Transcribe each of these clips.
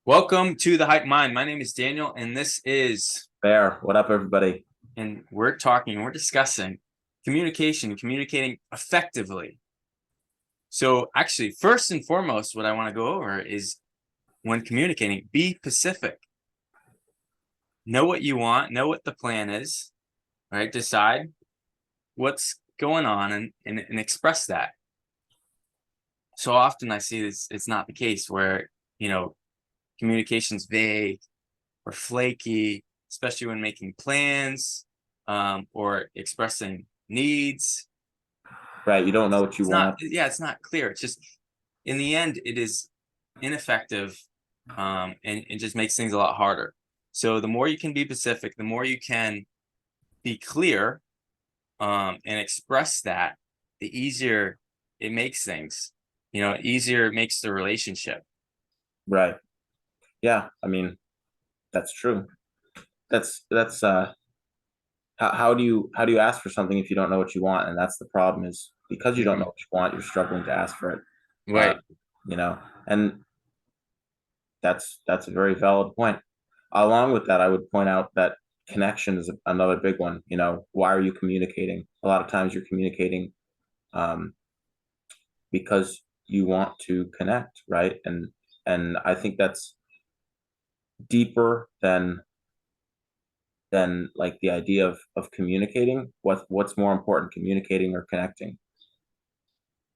Welcome to the Hype Mind. My name is Daniel, and this is, There. What up, everybody? and we're discussing communicating effectively. So, actually, first and foremost, what I want to go over is when communicating, be specific. Know what you want, know what the plan is, right? Decide what's going on and express that. So often I see this, it's not the case where, you know, communication's vague or flaky, especially when making plans or expressing needs. Right. You don't know what you want. It's not clear. It's just, in the end, it is ineffective and it just makes things a lot harder. So the more you can be specific, the more you can be clear and express that, the easier it makes things. Easier it makes the relationship. Right. Yeah. I mean, that's true. That's how do you ask for something if you don't know what you want? And that's the problem is because you don't know Mhm. what you want, you're struggling to ask for it. Uh, Right. you know, and that's a very valid point. Along with that, I would point out that connection is another big one. Why are you communicating? A lot of times you're communicating um, because you want to connect, right? And I think that's deeper than like the idea of communicating. What's more important, communicating or connecting?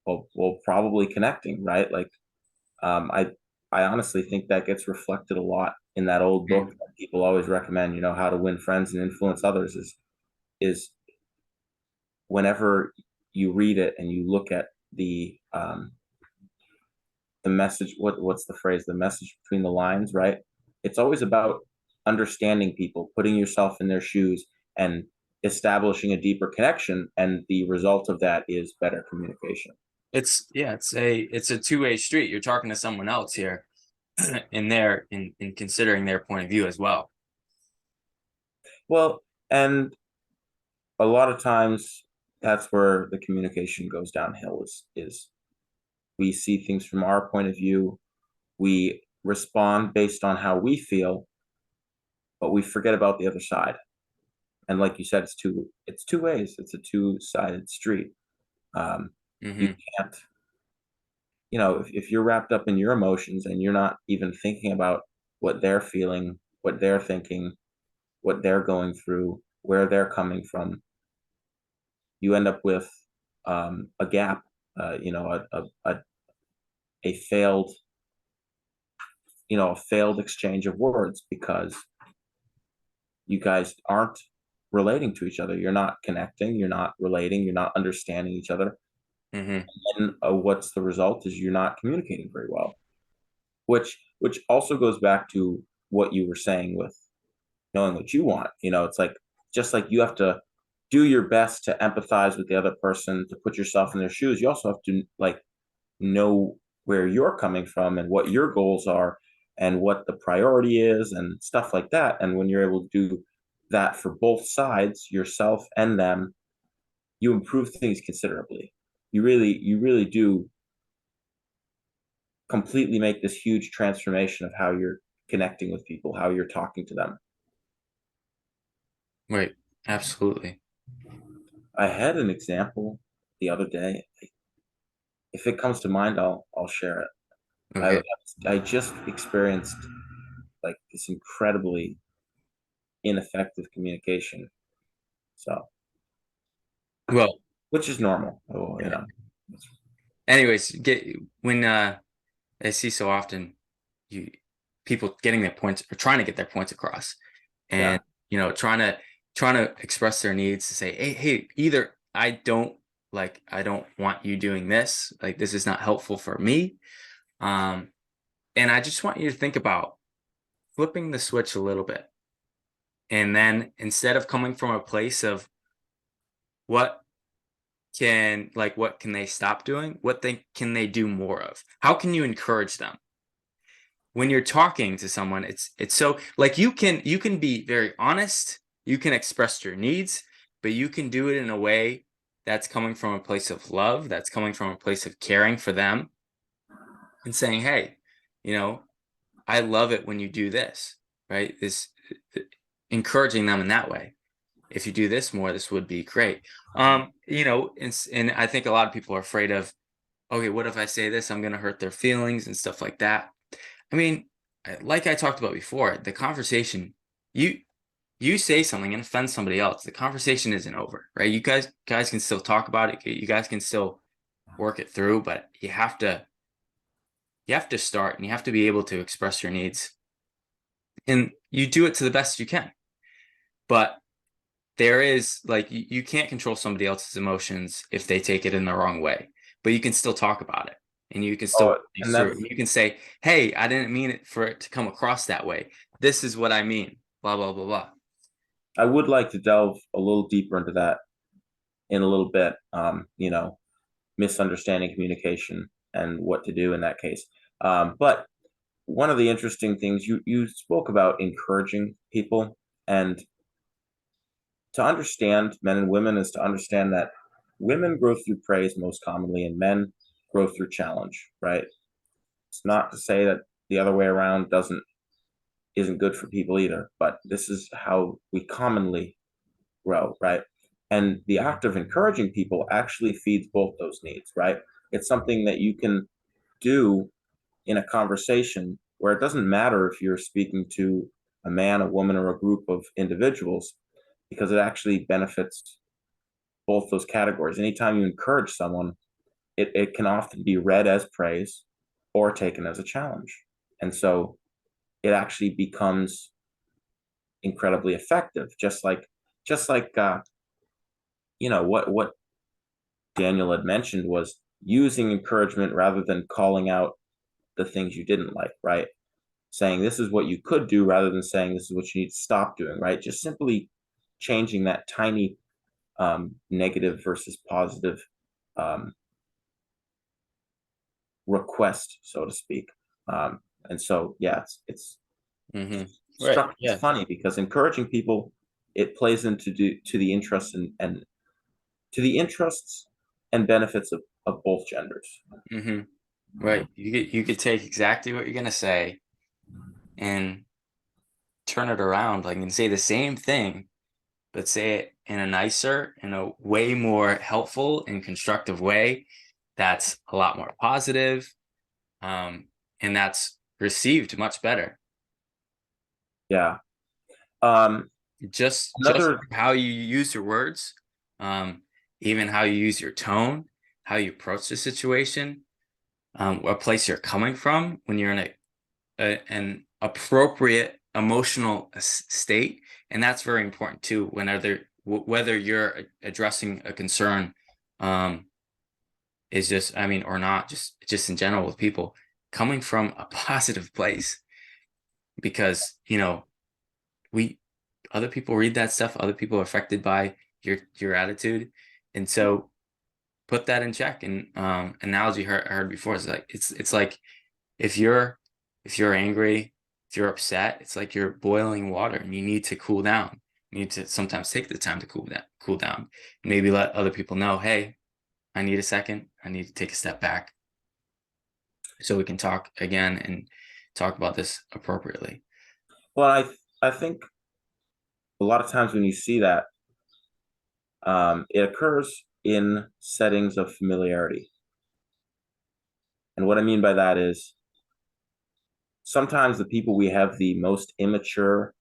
Well, probably connecting, right? Like, I honestly think that gets reflected a lot in that old book Mhm. that people always recommend. How to win friends and influence others is whenever you read it and you look at the message. What's the phrase? The message between the lines, right? It's always about understanding people, putting yourself in their shoes, and establishing a deeper connection. And the result of that is better communication. It's a two-way street. You're talking to someone else here in considering their point of view as well. Well, and a lot of times that's where the communication goes downhill. Is we see things from our point of view, we respond based on how we feel, but we forget about the other side. And like you said, it's two ways. It's a two-sided street. Um, you Hmm. can't, if you're wrapped up in your emotions and you're not even thinking about what they're feeling, what they're thinking, what they're going through, where they're coming from, you end up with a gap, a failed, a failed exchange of words because you guys aren't relating to each other. You're not connecting. You're not relating. You're not understanding each other. Hmm. And what's the result is you're not communicating very well, which also goes back to what you were saying with knowing what you want. It's like just like you have to do your best to empathize with the other person, to put yourself in their shoes. You also have to like know where you're coming from and what your goals are and what the priority is and stuff like that. And when you're able to do that for both sides, yourself and them, you improve things considerably. You really do completely make this huge transformation of how you're connecting with people, how you're talking to them. Right. Absolutely. I had an example the other day. If it comes to mind, I'll share it. I Okay. I just experienced like this incredibly ineffective communication. So, Well, which is normal. anyways, get when I see so often you people getting their points or trying to get their points across Yeah, and trying to express their needs to say, hey, either I don't want you doing this, like this is not helpful for me. Um, and I just want you to think about flipping the switch a little bit. And then instead of coming from a place of what what can they stop doing? What they can they do more of? How can you encourage them? When you're talking to someone, it's so like you can be very honest, you can express your needs, but you can do it in a way that's coming from a place of love, that's coming from a place of caring for them and saying, hey, you know, I love it when you do this, right? This encouraging them in that way. If you do this more, this would be great. And I think a lot of people are afraid of, okay, what if I say this? I'm going to hurt their feelings and stuff like that. I mean, like I talked about before, the conversation, you you say something and offend somebody else, the conversation isn't over, right? You guys can still talk about it. You guys can still work it through, but you have to start and you have to be able to express your needs, and you do it to the best you can. But there is like you can't control somebody else's emotions if they take it in the wrong way, but you can still talk about it and you can still Oh, work things and through. that's And you can say, hey, I didn't mean it for it to come across that way. This is what I mean. Blah blah blah blah. I would like to delve a little deeper into that in a little bit. Misunderstanding communication and what to do in that case. But one of the interesting things you spoke about encouraging people, and to understand men and women is to understand that women grow through praise most commonly, and men grow through challenge. Right? It's not to say that the other way around doesn't isn't good for people either, but this is how we commonly grow, right? And the act of encouraging people actually feeds both those needs, right? It's something that you can do in a conversation where it doesn't matter if you're speaking to a man, a woman, or a group of individuals, because it actually benefits both those categories. Anytime you encourage someone, it can often be read as praise or taken as a challenge. And so it actually becomes incredibly effective, just like what Daniel had mentioned was using encouragement rather than calling out the things you didn't like, right? Saying this is what you could do rather than saying this is what you need to stop doing, right? Just simply changing that tiny negative versus positive um, request, so to speak. And so, yeah, it's Right. struck. It's Yeah. funny because encouraging people, it plays into to the interests and to the interests and benefits of both genders. hmm Right. You could take exactly what you're gonna say and turn it around, like, and say the same thing, but say it in a nicer, in a way more helpful and constructive way. That's a lot more positive, and that's received much better. Yeah. Um, Just Another, how you use your words, um, even how you use your tone, how you approach the situation, what place you're coming from when you're in an appropriate emotional state, and that's very important too. Whether you're addressing a concern, um, is just, I mean, or not, just in general with people, coming from a positive place, because we other people read that stuff, other people are affected by your attitude, and so put that in check. And analogy I heard before is like it's like if you're angry, if you're upset, it's like you're boiling water and you need to cool down. You need to sometimes take the time to cool down. Maybe let other people know, hey, I need a second. I need to take a step back so we can talk again and talk about this appropriately. well, I think a lot of times when you see that, it occurs in settings of familiarity. And what I mean by that is sometimes the people we have the most immature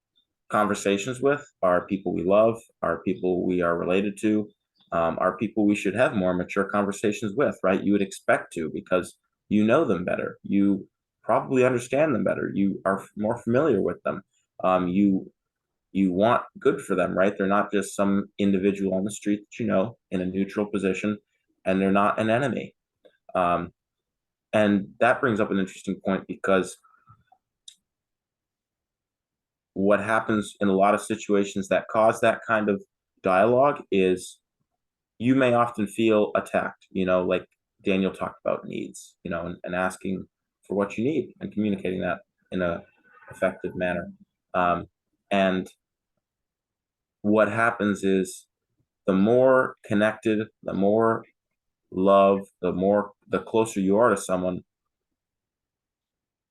conversations with are people we love, are people we are related to, are people we should have more mature conversations with, right? You would expect to because you know them better. You probably understand them better. You are more familiar with them. You want good for them, right? They're not just some individual on the street that you know in a neutral position, and they're not an enemy. Um, and that brings up an interesting point because what happens in a lot of situations that cause that kind of dialogue is you may often feel attacked, like Daniel talked about needs, and asking for what you need and communicating that in a effective manner. And what happens is the more connected, the more love, the closer you are to someone,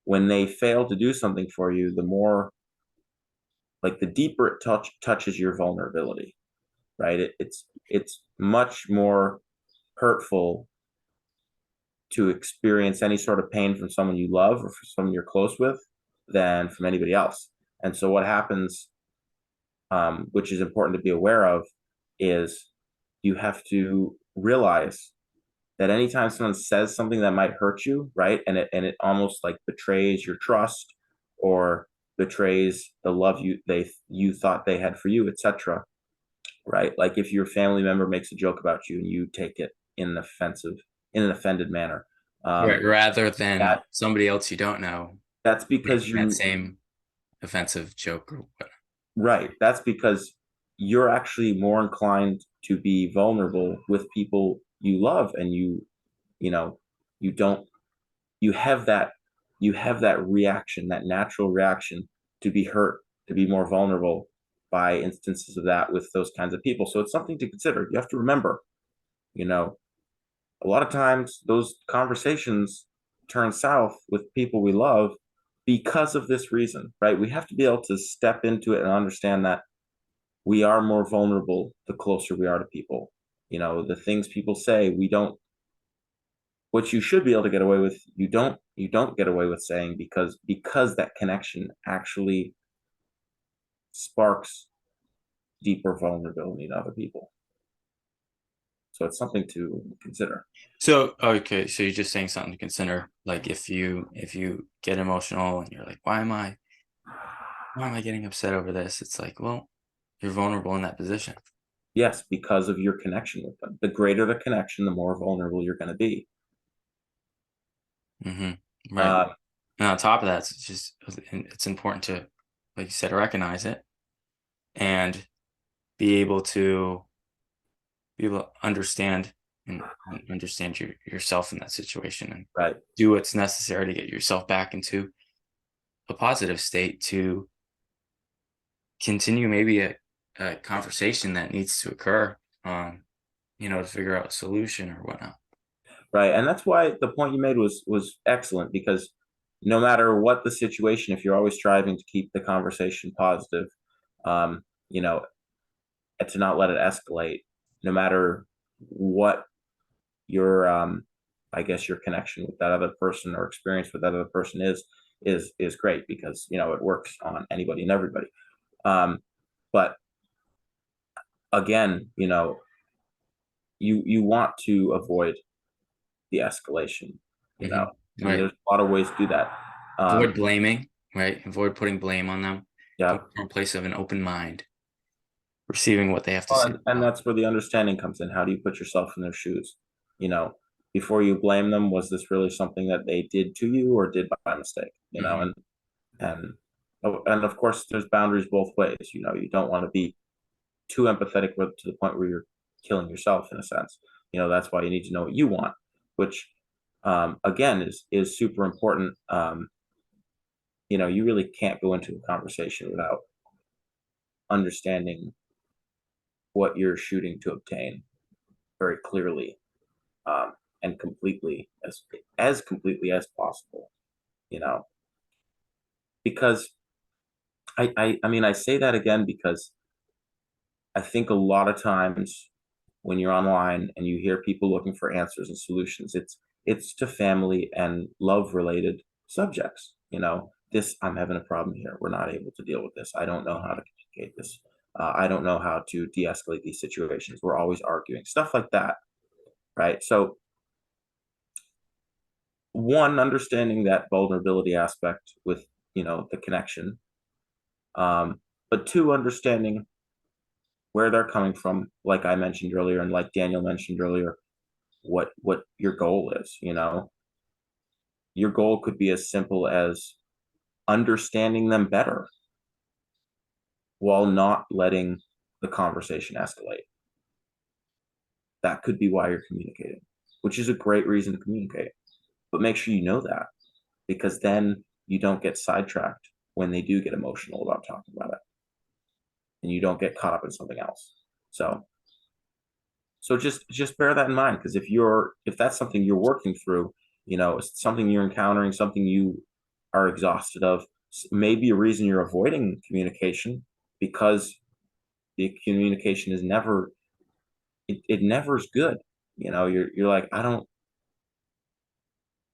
when they fail to do something for you, the more, like, the deeper it touches your vulnerability, right? It's much more hurtful to experience any sort of pain from someone you love or from someone you're close with than from anybody else. And so what happens, which is important to be aware of, is you have to realize that anytime someone says something that might hurt you, right, and it almost like betrays your trust or betrays the love you thought they had for you, etc., right? Like if your family member makes a joke about you and you take it in an offended manner, Right, rather than that somebody else you don't know that's because making that you're same offensive joke or what. right. That's because you're actually more inclined to be vulnerable with people you love, and you know, you don't, you have that, you have that reaction, that natural reaction to be hurt, to be more vulnerable by instances of that with those kinds of people. So it's something to consider. You have to remember, you know, a lot of times those conversations turn south with people we love because of this reason, right? We have to be able to step into it and understand that we are more vulnerable the closer we are to people. You know, the things people say, we don't, what you should be able to get away with, you don't get away with saying, because that connection actually sparks deeper vulnerability to other people. So it's something to consider. So okay, so you're just saying something to consider. Like if you get emotional and you're like, why am I getting upset over this? It's like, well, you're vulnerable in that position. Yes, because of your connection with them. The greater the connection, the more vulnerable you're going to be. Right. Uh, And on top of that, it's just it's important to, like you said, recognize it and be able to understand and understand yourself in that situation and right. do what's necessary to get yourself back into a positive state to continue maybe a conversation that needs to occur, to figure out a solution or whatnot. Right. And that's why the point you made was excellent, because no matter what the situation, if you're always striving to keep the conversation positive, um, you know, and to not let it escalate, no matter what your I guess your connection with that other person or experience with that other person is great, because it works on anybody and everybody. But again, you want to avoid the escalation, and Right. there's a lot of ways to do that. Avoid blaming, right? Avoid putting blame on them. Yeah. Come from a place of an open mind, receiving what they have to Well, say. and that's where the understanding comes in. How do you put yourself in their shoes? You know, before you blame them, was this really something that they did to you or did by mistake? Hmm. And and of course, there's boundaries both ways. You don't want to be too empathetic to the point where you're killing yourself in a sense. That's why you need to know what you want, which again is super important. You really can't go into a conversation without understanding what you're shooting to obtain very clearly, and completely, as completely as possible. You know, because I mean, I say that again because I think a lot of times when you're online and you hear people looking for answers and solutions, it's to family and love related subjects. This, I'm having a problem here. We're not able to deal with this. I don't know how to communicate this. I don't know how to de-escalate these situations. We're always arguing, stuff like that, right? So one, understanding that vulnerability aspect with the connection, but two, understanding where they're coming from, like I mentioned earlier, and like Daniel mentioned earlier, what your goal is. Your goal could be as simple as understanding them better while not letting the conversation escalate. That could be why you're communicating, which is a great reason to communicate. But make sure you know that, because then you don't get sidetracked when they do get emotional about talking about it, and you don't get caught up in something else. So just bear that in mind, because if that's something you're working through, it's something you're encountering, something you are exhausted of. Maybe a reason you're avoiding communication because the communication is never, it never is good. You're like, I don't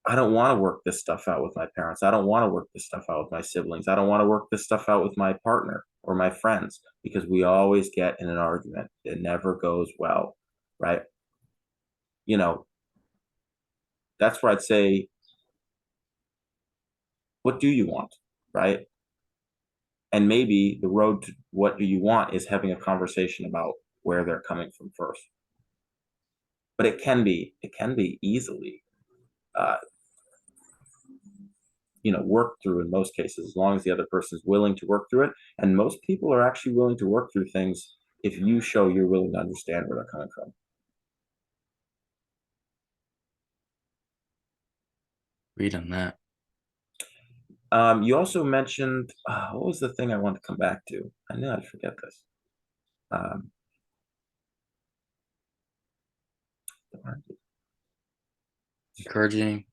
want to work this stuff out with my parents. I don't want to work this stuff out with my siblings. I don't want to work this stuff out with my partner or my friends because we always get in an argument. It never goes well, right? You know, that's where I'd say, what do you want, right? And maybe the road to what do you want is having a conversation about where they're coming from first. But it can be easily, uh, worked through in most cases, as long as the other person is willing to work through it. And most people are actually willing to work through things if you show you're willing to understand where they're coming from. Read on that. You also mentioned, what was the thing I wanted to come back to? I knew I'd forget this. Um, Encouraging.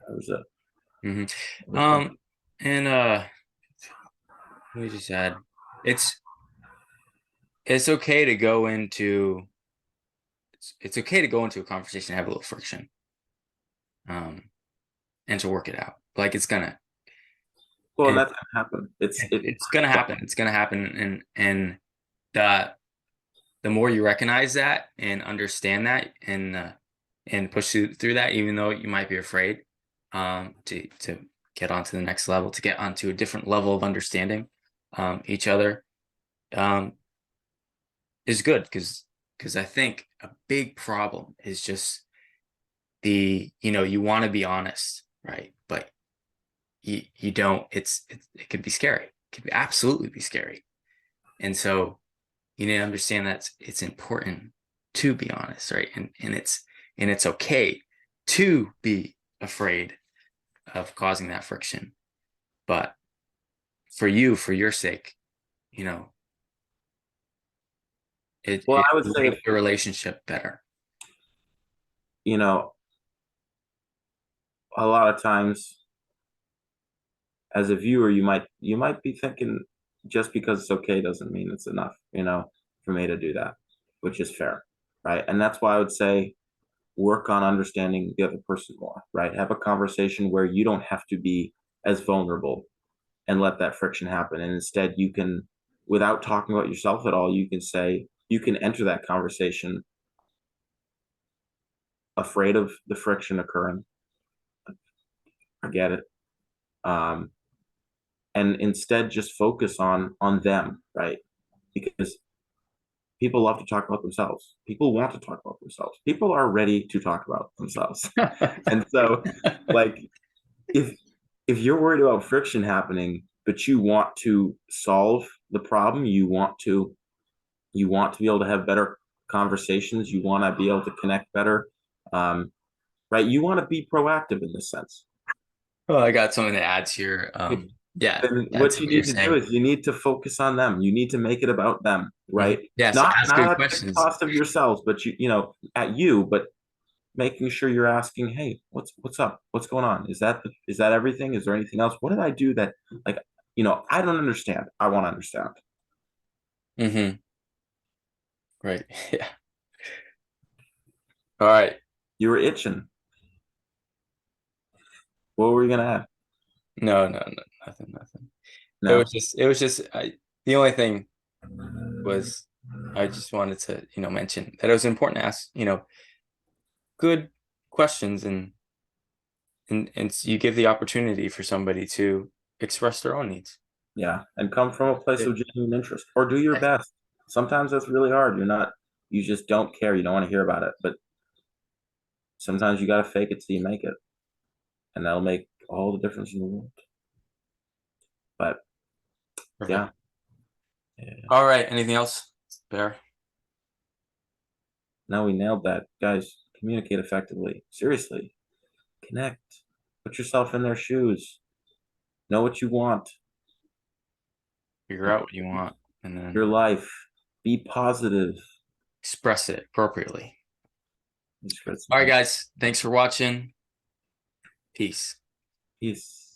there was a, Hmm. there was something. And we just had it's it's okay to go into it's okay to go into a conversation and have a little friction, um, and to work it out. Like it's gonna Well, and and that's gonna happen. it's gonna happen. It's gonna happen, and the the more you recognize that and understand that and push through that, even though you might be afraid, to get onto the next level, to get onto a different level of understanding each other, um, is good because I think a big problem is just you want to be honest, right? But you don't. It could be scary. It could be absolutely be scary, and so you need to understand that it's important to be honest, right? And it's okay to be afraid of causing that friction, but for your sake, you know, Well, it I would will say make the relationship better. you know, a lot of times as a viewer, you might be thinking just because it's okay doesn't mean it's enough, for me to do that, which is fair, right? And that's why I would say work on understanding the other person more, right? Have a conversation where you don't have to be as vulnerable and let that friction happen. And instead, you can, without talking about yourself at all, you can enter that conversation afraid of the friction occurring. I get it. Um, and instead just focus on them, right? Because people love to talk about themselves. People want to talk about themselves. People are ready to talk about themselves. And so, like, if you're worried about friction happening, but you want to solve the problem, you want to be able to have better conversations, you want to be able to connect better, right? You want to be proactive in this sense. Well, I got something to add to your yeah, Then that's what you what you're need to do saying. is you need to focus on them. You need to make it about them, right? Yes, Not ask not good at the questions. cost of yourselves, but at you, but making sure you're asking, hey, what's up? What's going on? Is that everything? Is there anything else? What did I do that, like, I don't understand. I want to understand. Hmm. Right. Yeah. All right. You were itching. What were you gonna add? No, no, no, nothing, nothing. No. It was just the only thing was I just wanted to, mention that it was important to ask, good questions and you give the opportunity for somebody to express their own needs. Yeah, and come from a place It- of genuine interest, or do your best. Sometimes that's really hard. You just don't care. You don't want to hear about it, but sometimes you got to fake it till you make it, and that'll make all the difference in the world. But Perfect. yeah, yeah. All right. Anything else, Bear? Now we nailed that, guys. Communicate effectively. Seriously, connect. Put yourself in their shoes. Know what you want. Figure out what you want and Your then life. Be positive. express it appropriately. Just got All right, something. guys. Thanks for watching. Peace. Peace.